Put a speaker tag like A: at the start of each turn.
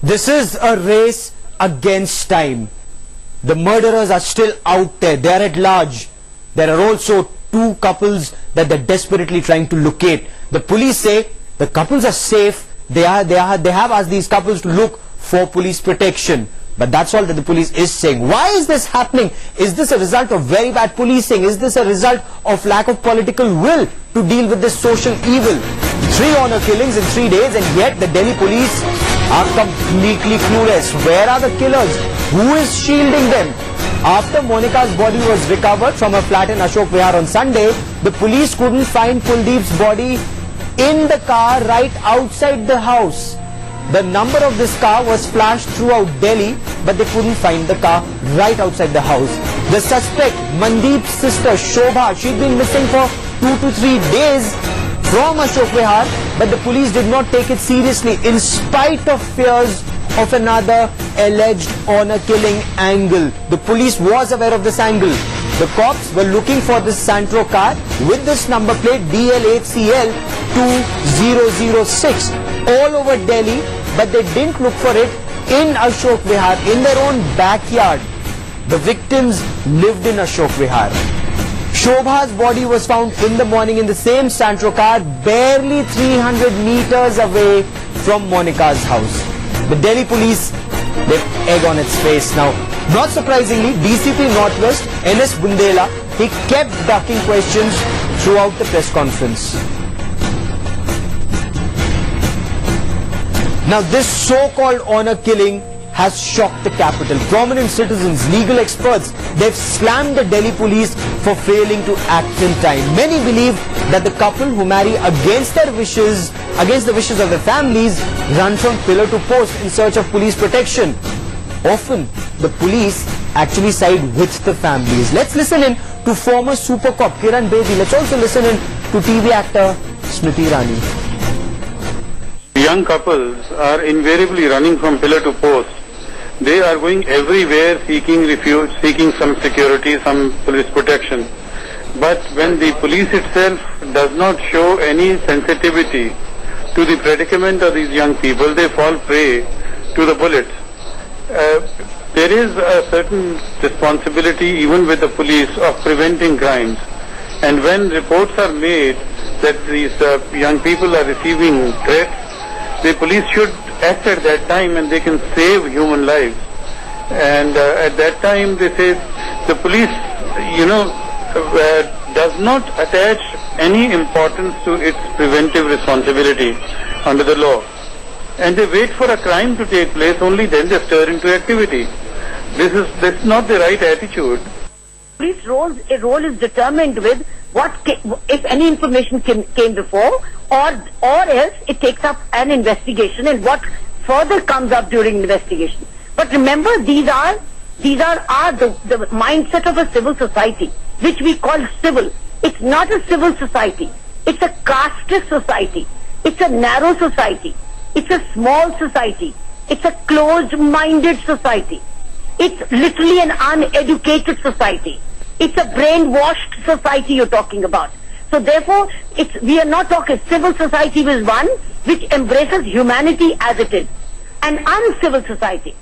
A: This is a race against time. The murderers are still out there. They are at large. There are also two couples that they're desperately trying to locate. The police say the couples are safe. They have asked these couples to look for police protection. But that's all that the police is saying. Why is this happening? Is this a result of very bad policing? Is this a result of lack of political will to deal with this social evil? 3 honor killings in 3 days, and yet the Delhi police are completely clueless. Where are the killers? Who is shielding them? After Monika's body was recovered from a flat in Ashok Vihar on Sunday, the police couldn't find Kuldeep's body in the car right outside the house. The number of this car was flashed throughout Delhi, but they couldn't find the car right outside the house. The suspect, Mandeep's sister Shobha, she'd been missing for 2 to 3 days from Ashok Vihar, but the police did not take it seriously in spite of fears of another alleged honor killing angle. The police was aware of this angle. The cops were looking for this Santro car with this number plate DL8CL 2006 all over Delhi, but they didn't look for it in Ashok Vihar, in their own backyard. The victims lived in Ashok Vihar. Shobha's body was found in the morning in the same Santro car, barely 300 meters away from Monika's house. The Delhi police, they've egg on its face now. Not surprisingly, DCP Northwest, NS Bundela, he kept ducking questions throughout the press conference. Now, this so-called honor killing has shocked the capital. Prominent citizens, legal experts, they've slammed the Delhi police for failing to act in time. Many believe that the couple who marry against their wishes, against the wishes of their families, run from pillar to post in search of police protection. Often, the police actually side with the families. Let's listen in to former Super Cop Kiran Bedi. Let's also listen in to TV actor Smriti Irani.
B: Young couples are invariably running from pillar to post. They are going everywhere seeking refuge, seeking some security, some police protection. But when the police itself does not show any sensitivity to the predicament of these young people, they fall prey to the bullets. There is a certain responsibility even with the police of preventing crimes. And when reports are made that these young people are receiving threats, the police should act at that time and they can save human lives. And at that time they say the police, does not attach any importance to its preventive responsibility under the law. And they wait for a crime to take place, only then they stir into activity. This is not the right attitude.
C: Police role is determined with what, if any information came before, or else it takes up an investigation and what further comes up during investigation. But remember, these are the mindset of a civil society, which we call civil. It's not a civil society. It's a casteist society. It's a narrow society. It's a small society. It's a closed-minded society. It's literally an uneducated society. It's a brainwashed society you're talking about. So therefore, we are not talking, civil society is one which embraces humanity as it is. An uncivil society